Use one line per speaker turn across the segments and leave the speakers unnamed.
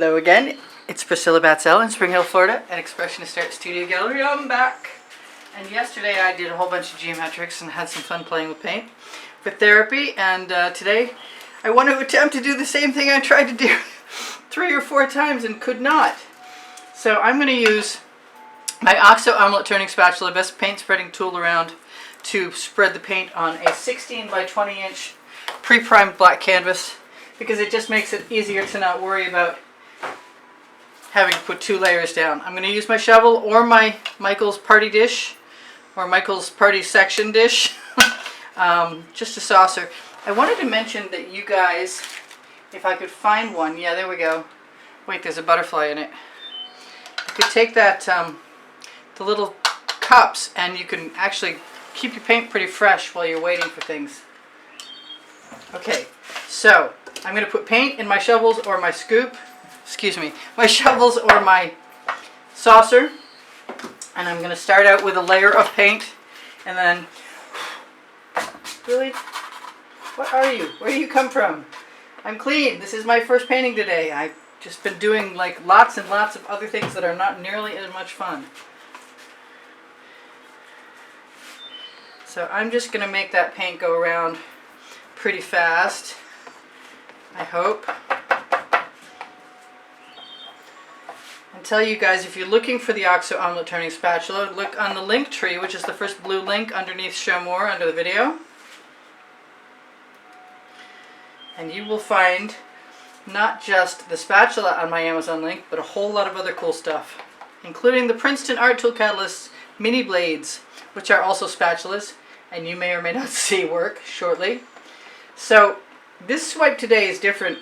Hello again, it's Priscilla Batzell in Spring Hill, Florida at Expressionist Art Studio Gallery. I'm back. And yesterday I did a whole bunch of geometrics and had some fun playing with paint for therapy. And today I want to attempt to do the same thing I tried to do 3 or 4 times and could not. So I'm going to use my OXO omelet turning spatula, best paint spreading tool around, to spread the paint on a 16 by 20 inch pre-primed black canvas, because it just makes it easier to not worry about having to put 2 layers down. I'm going to use my shovel or my Michael's party dish or Michael's party section dish, just a saucer. I wanted to mention that you guys, if I could find one, yeah, there we go. Wait, there's a butterfly in it. You could take that, the little cups, and you can actually keep your paint pretty fresh while you're waiting for things. Okay, so I'm going to put paint in my shovels or my scoop, my shovels or my saucer, and I'm going to start out with a layer of paint, and then, really, what are you? Where do you come from? I'm clean. This is my first painting today. I've just been doing like lots and lots of other things that are not nearly as much fun. So I'm just going to make that paint go around pretty fast, I hope. And tell you guys, if you're looking for the OXO omelet turning spatula, look on the link tree, which is the first blue link underneath Show More under the video. And you will find not just the spatula on my Amazon link, but a whole lot of other cool stuff, including the Princeton Art Tool Catalyst mini blades, which are also spatulas, and you may or may not see work shortly. So this swipe today is different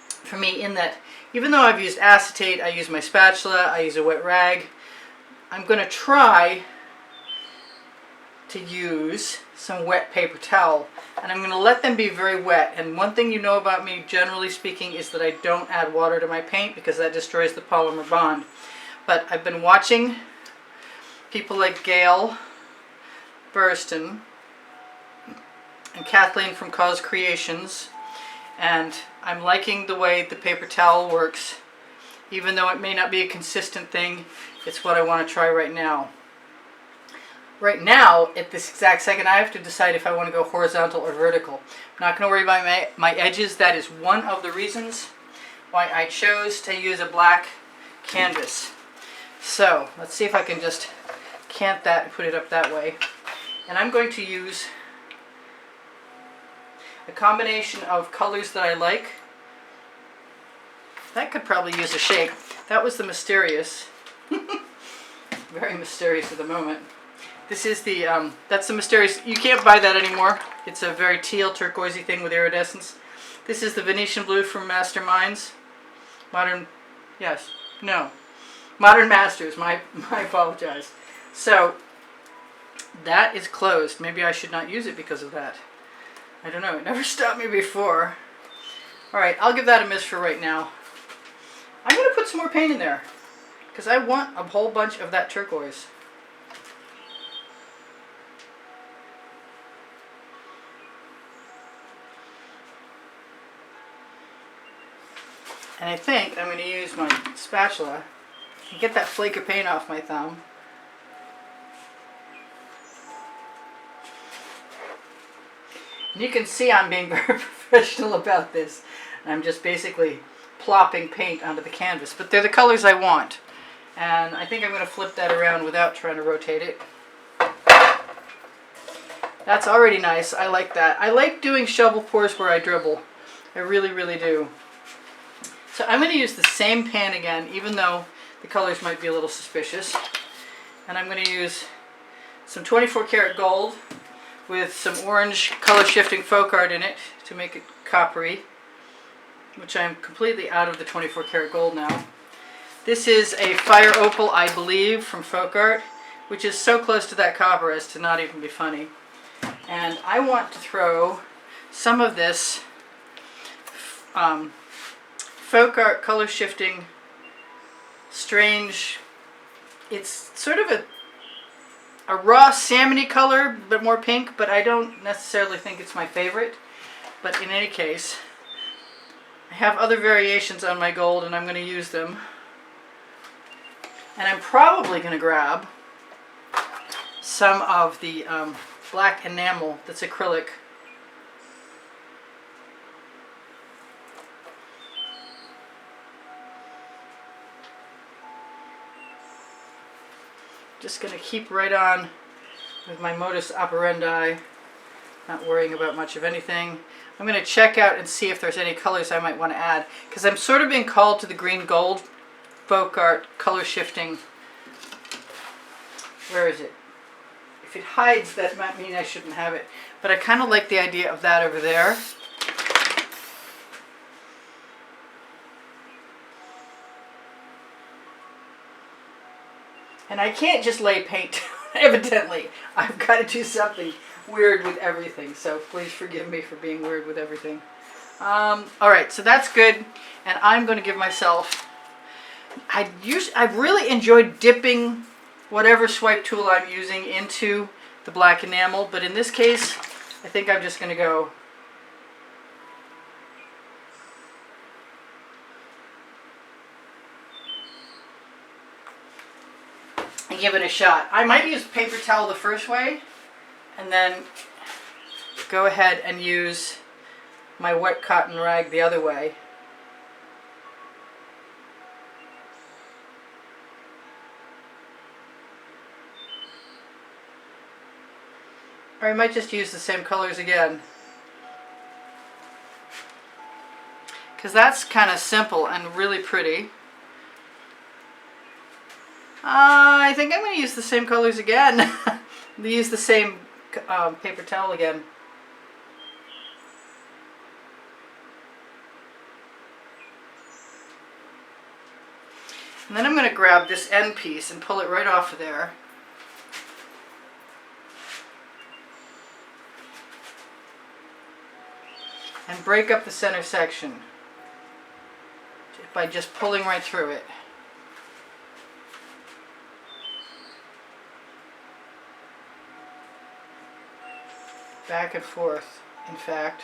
for me in that even though I've used acetate, I use my spatula, I use a wet rag, I'm going to try to use some wet paper towel, and I'm going to let them be very wet. And one thing you know about me, generally speaking, is that I don't add water to my paint because that destroys the polymer bond. But I've been watching people like Gail Burston and Kathleen from Cause Creations, and I'm liking the way the paper towel works. Even though it may not be a consistent thing, it's what I want to try right now. Right now, at this exact second, I have to decide if I want to go horizontal or vertical. I'm not going to worry about my edges. That is one of the reasons why I chose to use a black canvas. So let's see if I can just cant that and put it up that way. And I'm going to use a combination of colors that I like. That could probably use a shake. That was the Mysterious. Very mysterious at the moment. This is the, that's the Mysterious. You can't buy that anymore. It's a very teal turquoisey thing with iridescence. This is the Venetian Blue from Masterminds. Modern Masters. I apologize. So that is closed. Maybe I should not use it because of that. I don't know. It never stopped me before. Alright, I'll give that a miss for right now. I'm going to put some more paint in there because I want a whole bunch of that turquoise. And I think I'm going to use my spatula and get that flake of paint off my thumb. And you can see I'm being very professional about this. I'm just basically plopping paint onto the canvas. But they're the colors I want. And I think I'm going to flip that around without trying to rotate it. That's already nice. I like that. I like doing shovel pours where I dribble. I really, really do. So I'm going to use the same pan again, even though the colors might be a little suspicious. And I'm going to use some 24 karat gold with some orange color shifting folk art in it to make it coppery, which I'm completely out of the 24 karat gold now. This is a fire opal, I believe, from folk art, which is so close to that copper as to not even be funny. And I want to throw some of this folk art color shifting strange, it's sort of a raw salmony color, but more pink, but I don't necessarily think it's my favorite. But in any case, I have other variations on my gold and I'm going to use them. And I'm probably going to grab some of the black enamel that's acrylic. Just going to keep right on with my modus operandi, not worrying about much of anything. I'm going to check out and see if there's any colors I might want to add, because I'm sort of being called to the green gold folk art color shifting. Where is it? If it hides, that might mean I shouldn't have it, but I kind of like the idea of that over there. And I can't just lay paint evidently. I've got to do something weird with everything, so please forgive me for being weird with everything. Alright, so that's good, and I'm going to give myself, I've really enjoyed dipping whatever swipe tool I'm using into the black enamel, but in this case I think I'm just going to go and give it a shot. I might use paper towel the first way and then go ahead and use my wet cotton rag the other way. Or I might just use the same colors again, because that's kind of simple and really pretty. I think I'm going to use the same colors again. Use the same paper towel again. And then I'm going to grab this end piece and pull it right off of there. And break up the center section by just pulling right through it. Back and forth, in fact.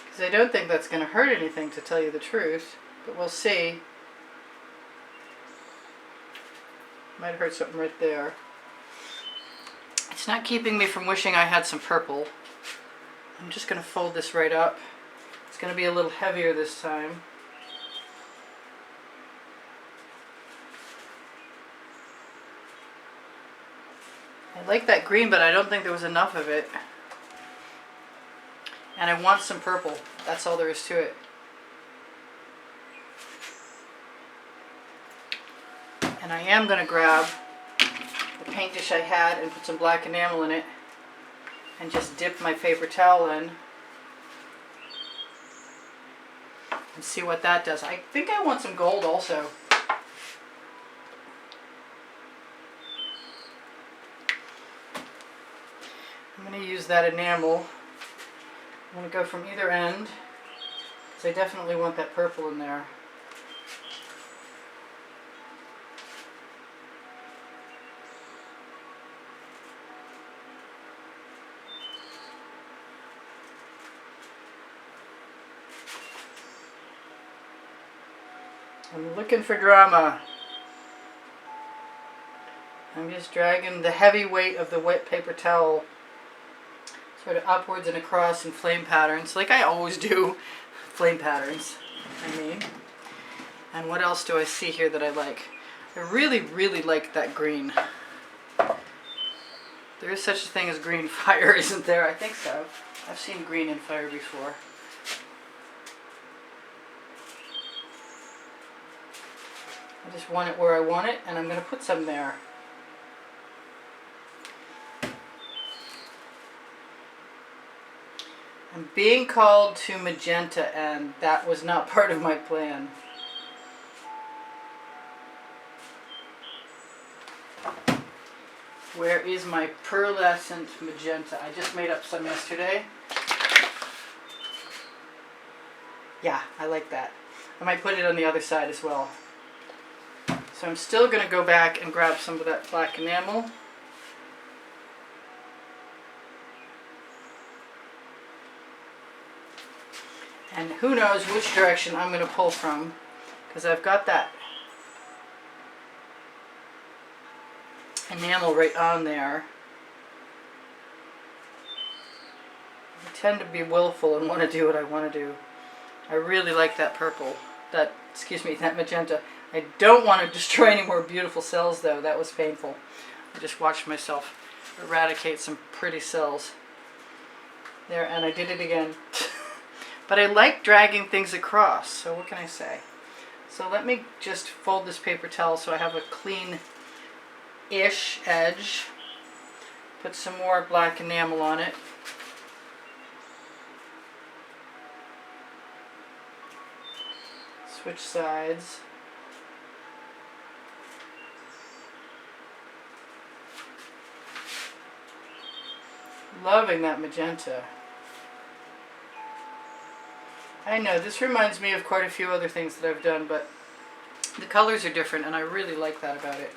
Because I don't think that's going to hurt anything, to tell you the truth, but we'll see. Might hurt something right there. It's not keeping me from wishing I had some purple. I'm just going to fold this right up. It's going to be a little heavier this time. I like that green, but I don't think there was enough of it. And I want some purple. That's all there is to it. And I am going to grab the paint dish I had and put some black enamel in it and just dip my paper towel in and see what that does. I think I want some gold also. I'm going to use that enamel. I'm going to go from either end because I definitely want that purple in there. I'm looking for drama. I'm just dragging the heavy weight of the wet paper towel sort of upwards and across in flame patterns, like I always do. Flame patterns, I mean. And what else do I see here that I like? I really, really like that green. There is such a thing as green fire, isn't there? I think so. I've seen green in fire before. I just want it where I want it, and I'm going to put some there. I'm being called to magenta, and that was not part of my plan. Where is my pearlescent magenta? I just made up some yesterday. Yeah, I like that. I might put it on the other side as well. So I'm still going to go back and grab some of that black enamel. And who knows which direction I'm going to pull from, because I've got that enamel right on there. I tend to be willful and want to do what I want to do. I really like that purple, that magenta. I don't want to destroy any more beautiful cells though. That was painful. I just watched myself eradicate some pretty cells there, and I did it again. But I like dragging things across, so what can I say? So let me just fold this paper towel so I have a clean-ish edge. Put some more black enamel on it. Switch sides. Loving that magenta. I know, this reminds me of quite a few other things that I've done, but the colors are different and I really like that about it.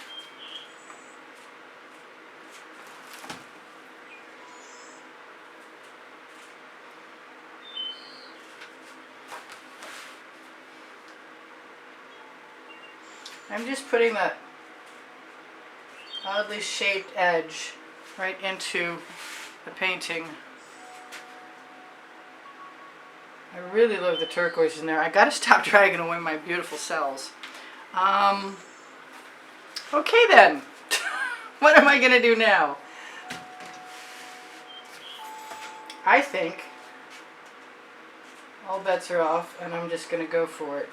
I'm just putting that oddly shaped edge right into the painting. I really love the turquoise in there. I gotta stop dragging away my beautiful cells. Okay then. What am I gonna do now? I think all bets are off and I'm just gonna go for it.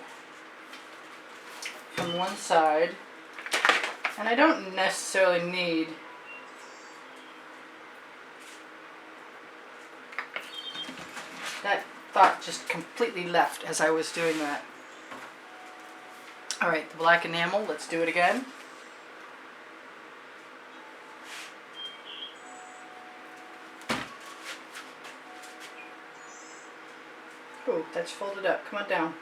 From one side. And I don't necessarily need that. Thought just completely left as I was doing that. Alright, the black enamel, let's do it again. Oh, that's folded up. Come on down.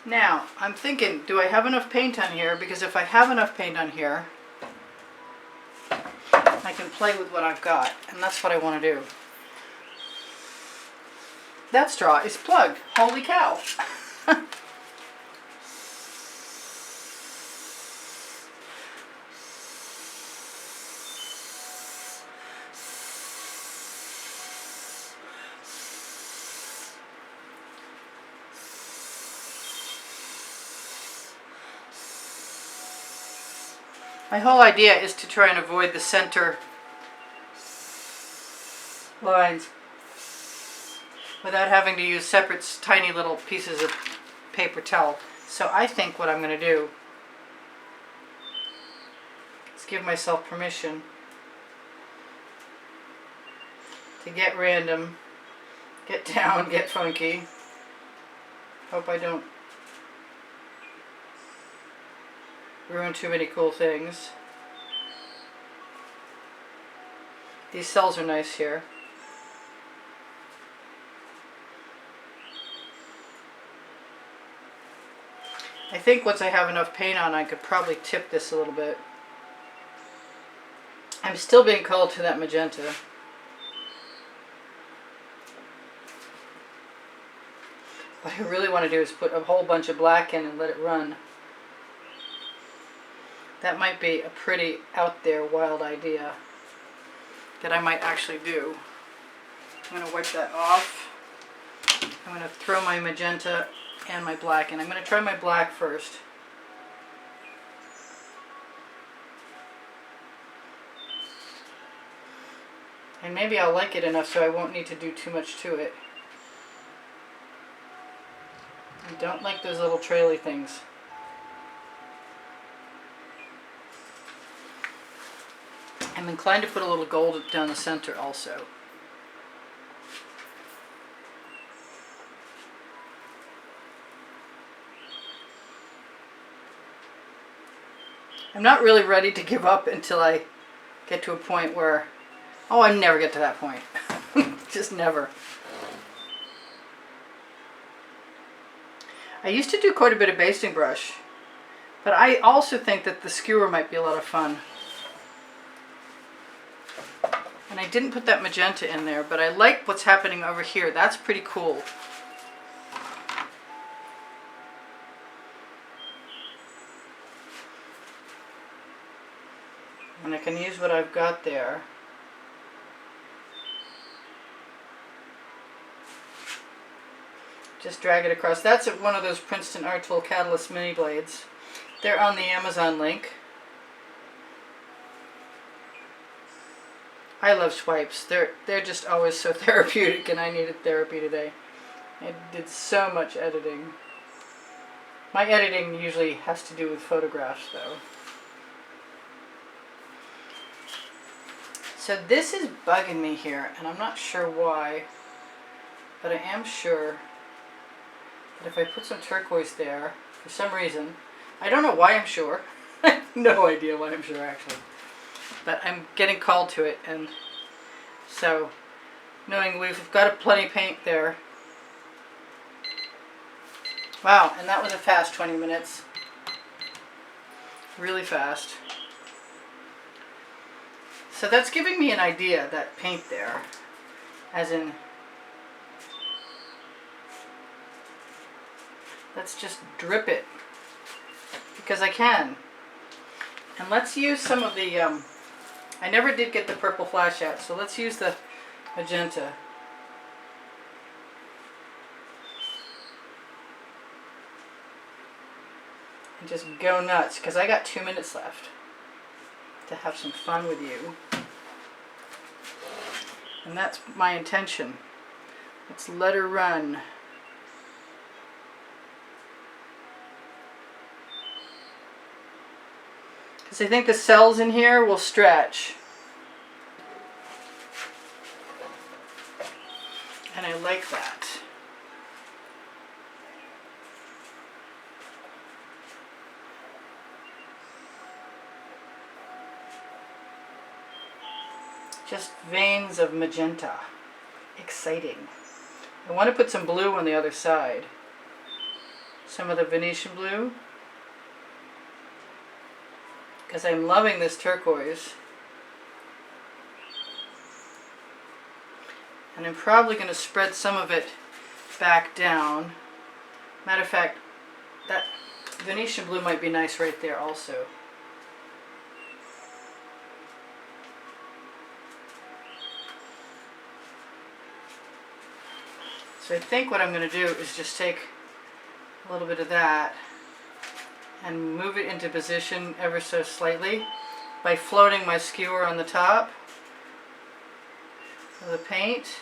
Now, I'm thinking, do I have enough paint on here? Because if I have enough paint on here, I can play with what I've got, and that's what I want to do. That straw is plugged. Holy cow. My whole idea is to try and avoid the center lines without having to use separate tiny little pieces of paper towel. So I think what I'm going to do is give myself permission to get random, get down, get funky. Hope I don't ruin too many cool things. These cells are nice here. I think once I have enough paint on, I could probably tip this a little bit. I'm still being called to that magenta. What I really want to do is put a whole bunch of black in and let it run. That might be a pretty out there wild idea that I might actually do. I'm going to wipe that off. I'm going to throw my magenta and my black in. I'm going to try my black first. And maybe I'll like it enough so I won't need to do too much to it. I don't like those little traily things. I'm inclined to put a little gold down the center also. I'm not really ready to give up until I get to a point where, oh, I never get to that point. Just never. I used to do quite a bit of basting brush, but I also think that the skewer might be a lot of fun. And I didn't put that magenta in there, but I like what's happening over here. That's pretty cool. And I can use what I've got there. Just drag it across. That's one of those Princeton Art Tool Catalyst mini blades. They're on the Amazon link. I love swipes. They're just always so therapeutic, and I needed therapy today. I did so much editing. My editing usually has to do with photographs, though. So this is bugging me here, and I'm not sure why, but I am sure that if I put some turquoise there, for some reason, I don't know why I'm sure. I have no idea why I'm sure, actually. But I'm getting called to it, and so knowing we've got plenty of paint there. Wow, and that was a fast 20 minutes. Really fast. So that's giving me an idea, that paint there, as in, let's just drip it, because I can. And let's use some of the, I never did get the purple flash out, so let's use the magenta. And just go nuts, because I got 2 minutes left to have some fun with you. And that's my intention. Let's let her run. Because I think the cells in here will stretch. And I like that. Just veins of magenta. Exciting. I want to put some blue on the other side. Some of the Venetian blue. Because I'm loving this turquoise. And I'm probably going to spread some of it back down. Matter of fact, that Venetian blue might be nice right there also. So I think what I'm going to do is just take a little bit of that and move it into position ever so slightly by floating my skewer on the top of the paint.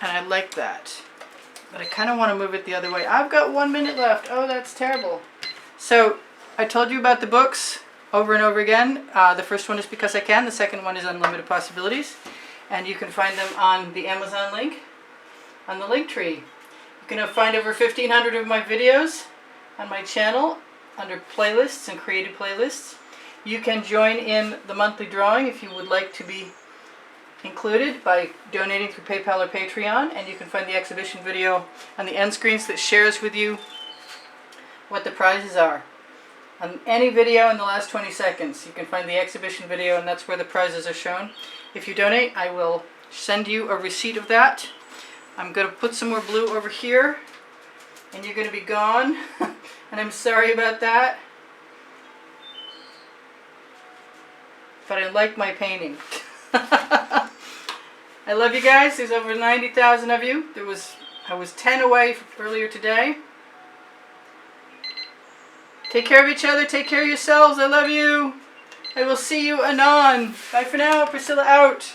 And I like that. But I kind of want to move it the other way. I've got 1 minute left. Oh, that's terrible. So I told you about the books over and over again. The first one is Because I Can. The second one is Unlimited Possibilities. And you can find them on the Amazon link, on the link tree. You can find over 1,500 of my videos on my channel under playlists and creative playlists. You can join in the monthly drawing if you would like to be included by donating through PayPal or Patreon. And you can find the exhibition video on the end screens that shares with you what the prizes are. On any video in the last 20 seconds, you can find the exhibition video, and that's where the prizes are shown. If you donate, I will send you a receipt of that. I'm going to put some more blue over here, and you're going to be gone. And I'm sorry about that. But I like my painting. I love you guys. There's over 90,000 of you. I was 10 away earlier today. Take care of each other. Take care of yourselves. I love you. I will see you anon. Bye for now. Priscilla out.